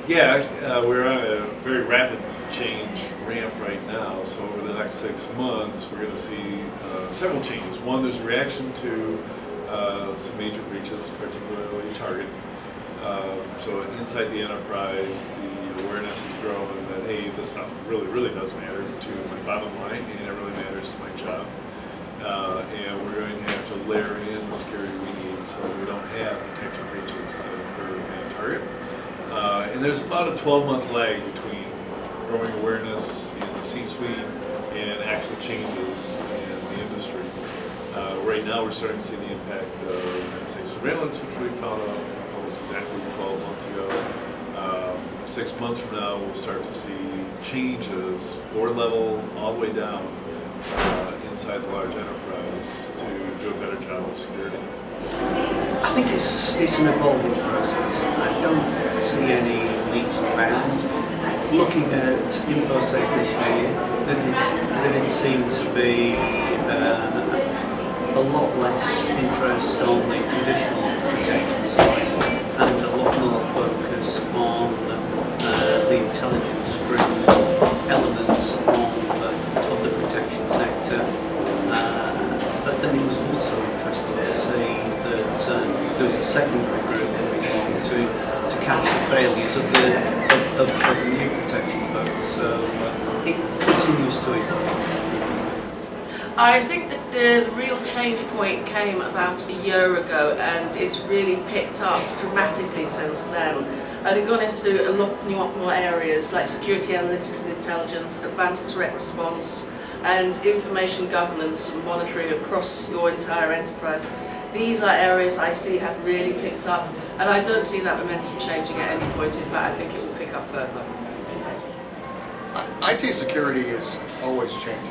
Yeah, we're on a very rapid change ramp right now. So over the next 6 months, we're going to see several changes. One, there's a reaction to some major breaches, particularly Target. So inside the enterprise, the awareness is growing that, hey, this stuff really does matter to my bottom line, and it really matters to my job. And we're going to have to layer in the security we need so we don't have the types of breaches that occur at Target. And there's about a 12-month lag between growing awareness in the C-suite and actual changes in the industry. Right now, we're starting to see the impact of NSA surveillance, which we found out almost exactly 12 months ago. 6 months from now, we'll start to see changes, board level, all the way down inside the large enterprise to do a better job of security. I think it's an evolving process. I don't see any leaps and bounds. Looking at InfoSec this year, there did seem to be a lot less interest on the traditional protection side and a lot more focus on the intelligence-driven elements of the protection sector. But then it was also interesting to see that there was a secondary group coming along to catch the failures of the new protection folks. So it continues to evolve. I think that the real change point came about a year ago, and it's really picked up dramatically since then. And it got into a lot more areas like security analytics and intelligence, advanced threat response, and information governance and monitoring across your entire enterprise. These are areas I see have really picked up, and I don't see that momentum changing at any point. In fact, I think it will pick up further. IT security is always changing.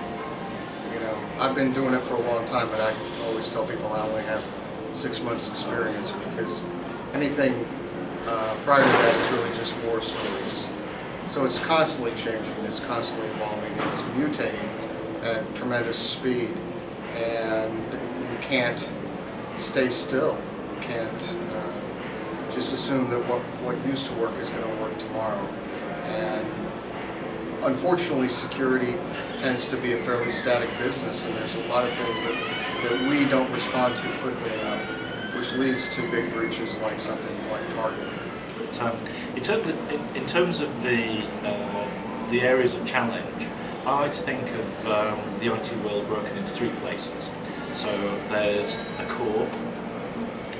I've been doing it for a long time, but I always tell people I only have 6 months experience because anything prior to that is really just war stories. So it's constantly changing, it's constantly evolving, it's mutating at tremendous speed, and you can't stay still. You can't just assume that what used to work is going to work tomorrow. And unfortunately, security tends to be a fairly static business, and there's a lot of things that we don't respond to quickly enough, which leads to big breaches like something like Target. In terms of the areas of challenge, I like to think of the IT world broken into 3 places. So there's a core,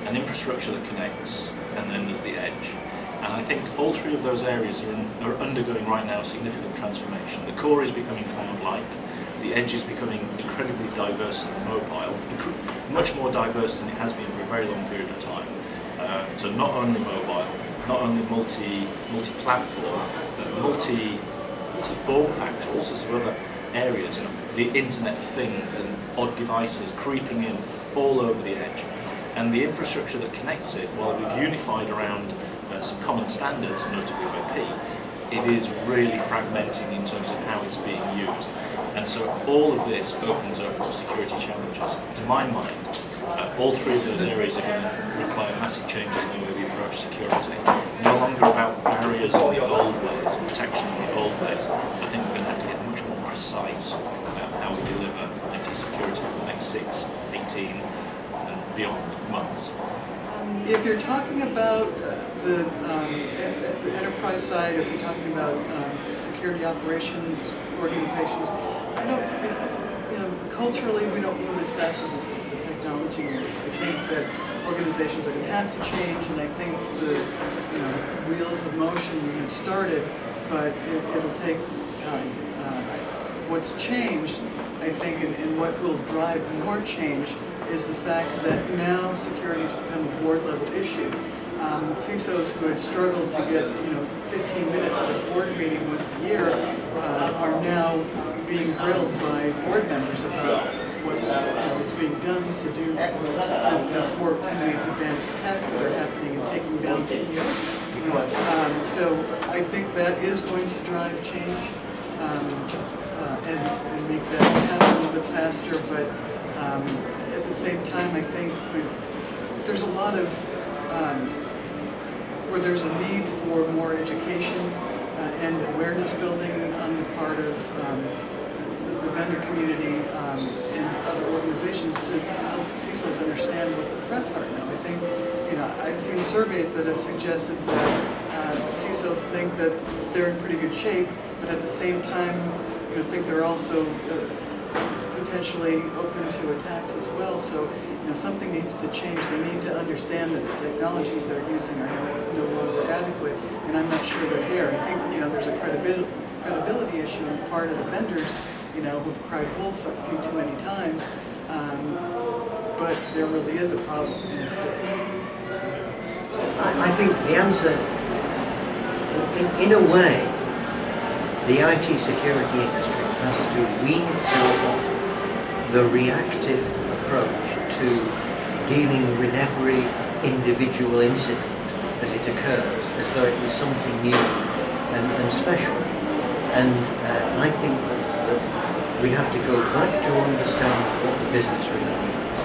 an infrastructure that connects, and then there's the edge. And I think all 3 of those areas are undergoing right now significant transformation. The core is becoming cloud-like, the edge is becoming incredibly diverse and mobile, much more diverse than it has been for a very long period of time. So not only mobile, not only multi-platform, but multi-form factor, also some other areas, the Internet of Things and odd devices creeping in all over the edge. And the infrastructure that connects it, while we've unified around some common standards, notably IP, it is really fragmenting in terms of how it's being used. And so all of this opens up security challenges. To my mind, all 3 of those areas are going to require massive changes in the way we approach security. No longer about barriers in the old ways, protection in the old ways. I think we're going to have to get much more precise about how we deliver IT security in the next 6, 18, and beyond months. If you're talking about the enterprise side, if you're talking about security operations organizations, I don't, culturally we don't move as fast as the technology moves. I think that organizations are going to have to change, and I think the wheels of motion we have started, but it'll take time. What's changed, I think, and what will drive more change is the fact that now security has become a board-level issue. CISOs who had struggled to get 15 minutes at a board meeting once a year are now being grilled by board members about what is being done to thwart some of these advanced attacks that are happening and taking down CEOs. So I think that is going to drive change and make that happen a little bit faster. But at the same time, I think there's a lot of where there's a need for more education and awareness building on the part of the vendor community and other organizations to help CISOs understand what the threats are now. I think, I've seen surveys that have suggested that CISOs think that they're in pretty good shape, but at the same time, think they're also potentially open to attacks as well. So, something needs to change. They need to understand that the technologies they're using are no longer adequate, and I'm not sure they're there. I think, there's a credibility issue on the part of the vendors, who've cried wolf a few too many times, but there really is a problem, and it's big. I think the answer, in a way, the IT security industry has to wean itself off the reactive approach to dealing with every individual incident as it occurs, as though it was something new and special. And I think that we have to go back to understand what the business really needs.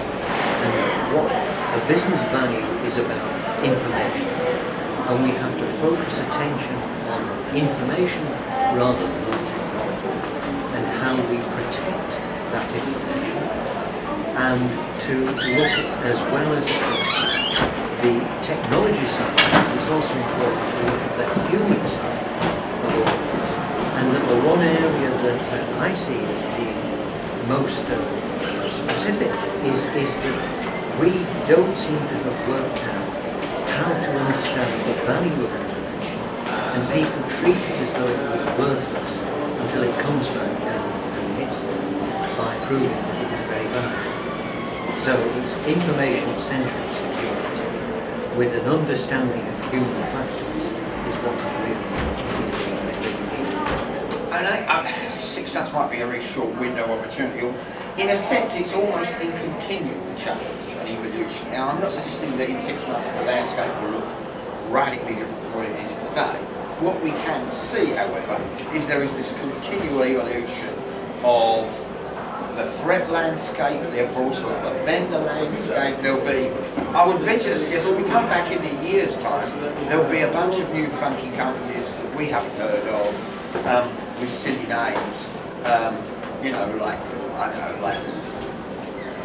And what the business value is about information. And we have to focus attention on information rather than on technology, and how we protect that information, and to look at, as well as the technology side, it's also important to look at the human side of all of this. And that the one area that I see as being most specific is that we don't seem to have worked out how to understand the value of information, and people treat it as though it was worthless until it comes back and hits them by proving that it was very valuable. So it's information-centric security with an understanding of human factors is what is really needed. And I 6 months might be a very short window of opportunity. In a sense, it's almost in continual change and evolution. Now, I'm not suggesting that in 6 months the landscape will look radically different from what it is today. What we can see, however, is there is this continual evolution of the threat landscape, therefore also of the vendor landscape. There'll be, I would venture to suggest, when we come back in a year's time, there'll be a bunch of new funky companies that we haven't heard of, with silly names, like, I don't know, like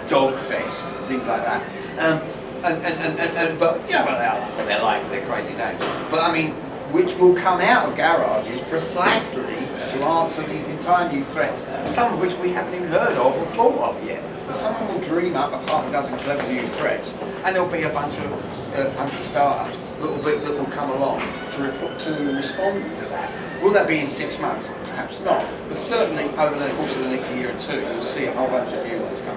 Dogfest, things like that. But they're like, they're crazy names. But I mean, which will come out of garages precisely to answer these entire new threats, some of which we haven't even heard of or thought of yet. But someone will dream up half a dozen clever new threats, and there'll be a bunch of funky startups that will come along to respond to that. Will that be in 6 months? Perhaps not. But certainly over the course of the next year or two, you'll see a whole bunch of new ones come